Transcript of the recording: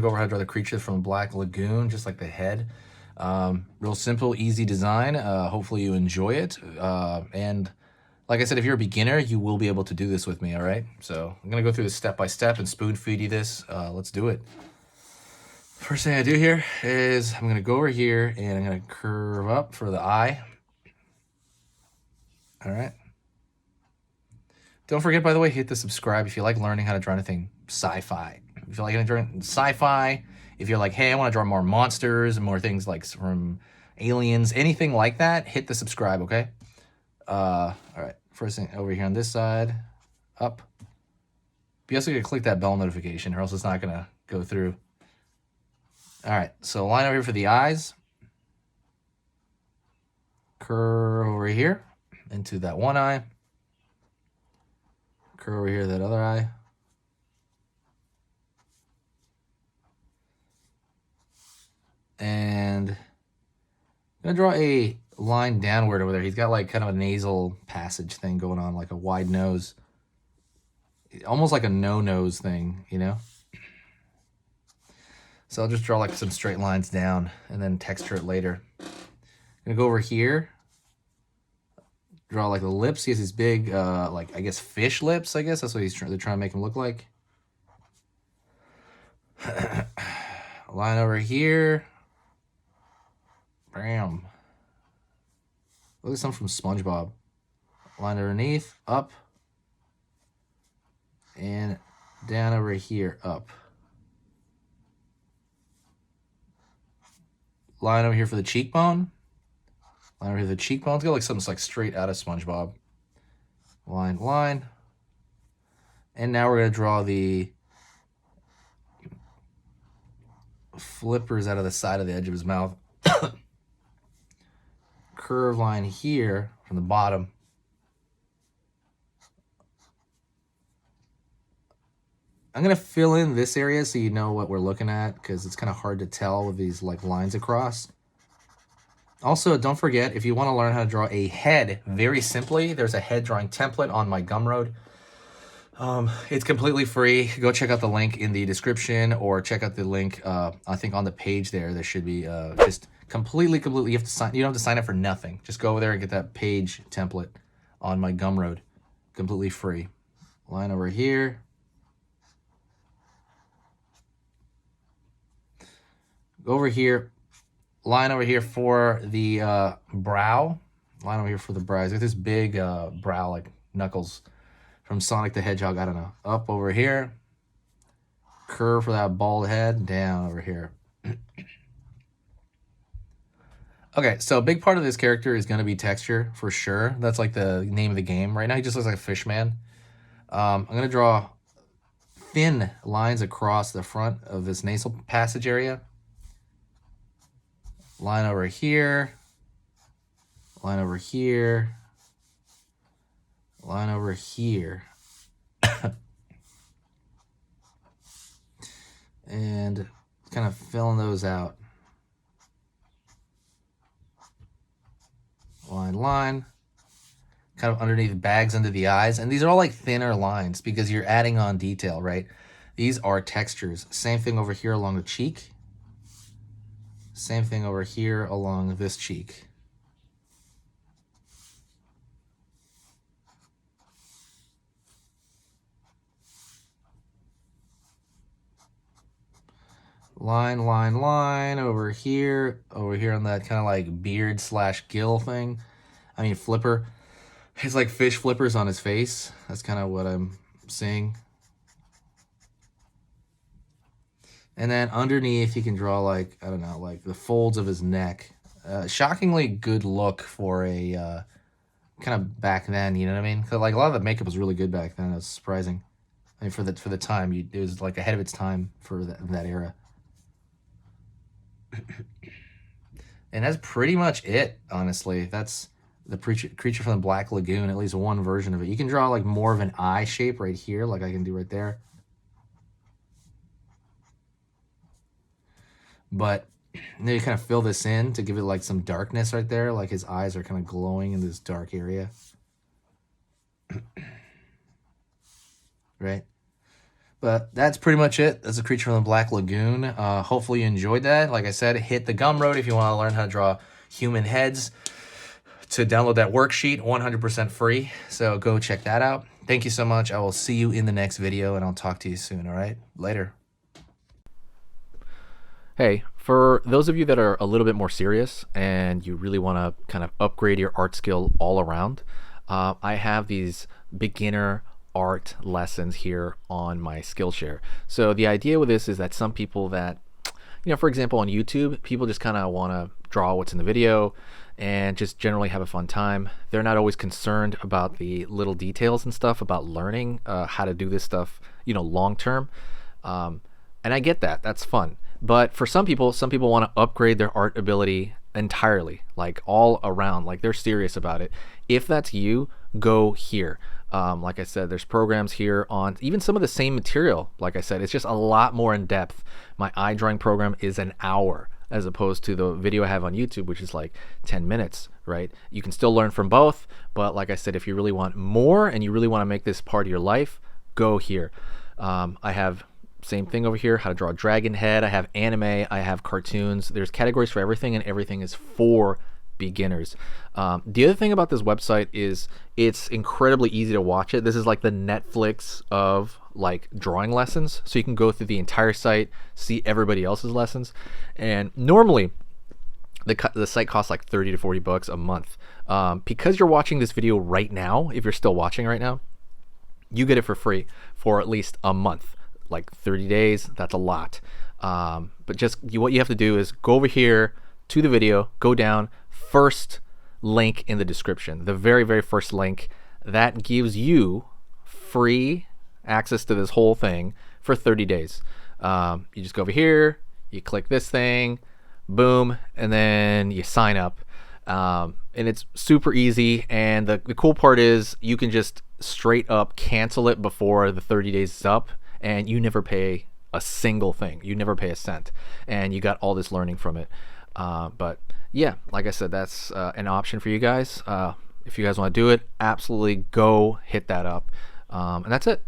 go over how to draw the creature from Black Lagoon, just like the head. Real simple, easy design. Hopefully you enjoy it. And like I said, if you're a beginner, you will be able to do this with me, all right? So I'm going to go through this step by step and spoon feed you this. Let's do it. First thing I do here is I'm going to go over here and I'm going to curve up for the eye. All right. Don't forget, by the way, hit the subscribe if you like learning how to draw anything sci-fi. If you like drawing sci-fi, if you're like, hey, I want to draw more monsters and more things like from aliens, anything like that, hit the subscribe, okay? All right, first thing over here on this side, up. You also got to click that bell notification or else it's not going to go through. All right, so line over here for the eyes. Curve over here into that one eye. Curve over here, that other eye. And I'm going to draw a line downward over there. He's got like kind of a nasal passage thing going on, like a wide nose. Almost like a no-nose thing, you know? So I'll just draw like some straight lines down and then texture it later. I'm going to go over here. Draw like the lips. He has these big, like, I guess, fish lips, I guess. That's what they're trying to make him look like. Line over here. Bam. Look at some from SpongeBob. Line underneath, up. And down over here, up. Line over here for the cheekbone. Line over here for the cheekbone. Let's go like something like straight out of SpongeBob. Line, line. And now we're going to draw the flippers out of the side of the edge of his mouth. Curve line here from the bottom. I'm going to fill in this area so you know what we're looking at because it's kind of hard to tell with these like lines across. Also, don't forget, if you want to learn how to draw a head very simply, there's a head drawing template on my Gumroad. It's completely free. Go check out the link in the description or check out the link, I think on the page there. There should be just completely, you have to sign. You don't have to sign up for nothing. Just go over there and get that page template on my Gumroad. Completely free. Line over here. Go over here. Line over here for the brow. Line over here for the brows. Got this big brow like Knuckles from Sonic the Hedgehog. I don't know. Up over here. Curve for that bald head. Down over here. Okay, so a big part of this character is going to be texture for sure. That's like the name of the game. Right now he just looks like a fish man. I'm going to draw thin lines across the front of this nasal passage area. Line over here. Line over here. Line over here. And kind of filling those out. Line, line. Kind of underneath bags under the eyes. And these are all like thinner lines because you're adding on detail, right? These are textures. Same thing over here along the cheek. Same thing over here along this cheek. Line, line, line over here on that kind of like beard / gill thing. I mean, flipper. It's like fish flippers on his face. That's kind of what I'm seeing. And then underneath, you can draw like, I don't know, like the folds of his neck. Shockingly good look for a kind of back then, you know what I mean? 'Cause like a lot of the makeup was really good back then. It was surprising. I mean, for the time, it was like ahead of its time for that era. And that's pretty much it, honestly. That's the creature from the Black Lagoon, at least one version of it. You can draw like more of an eye shape right here, like I can do right there. But then you kind of fill this in to give it like some darkness right there, like his eyes are kind of glowing in this dark area. Right? But that's pretty much it. That's a creature from the Black Lagoon. Hopefully you enjoyed that. Like I said, hit the Gumroad if you want to learn how to draw human heads. To download that worksheet, 100% free. So go check that out. Thank you so much. I will see you in the next video, and I'll talk to you soon, all right? Later. Hey, for those of you that are a little bit more serious and you really want to kind of upgrade your art skill all around, I have these beginner art lessons here on my Skillshare. So the idea with this is that some people that, for example, on YouTube, people just kind of want to draw what's in the video and just generally have a fun time. They're not always concerned about the little details and stuff about learning how to do this stuff, long term. And I get that. That's fun. But for some people want to upgrade their art ability entirely, like all around, like they're serious about it. If that's you, go here. Like I said, there's programs here on even some of the same material. Like I said, it's just a lot more in depth. My eye drawing program is an hour as opposed to the video I have on YouTube, which is like 10 minutes, right? You can still learn from both, but like I said, if you really want more and you really want to make this part of your life, go here. I have same thing over here, how to draw a dragon head. I have anime, I have cartoons. There's categories for everything, and everything is for beginners. The other thing about this website is it's incredibly easy to watch it. This is like the Netflix of like drawing lessons. So you can go through the entire site, see everybody else's lessons. And normally the site costs like 30 to 40 bucks a month. Because you're watching this video right now, if you're still watching right now, you get it for free for at least a month. Like 30 days, that's a lot. But just what you have to do is go over here to the video, go down, first link in the description, the very, very first link. That gives you free access to this whole thing for 30 days. You just go over here, you click this thing, boom, and then you sign up. And it's super easy. And the cool part is you can just straight up cancel it before the 30 days is up. And you never pay a single thing. You never pay a cent. And you got all this learning from it. But yeah, like I said, that's an option for you guys. If you guys want to do it, absolutely go hit that up. And that's it.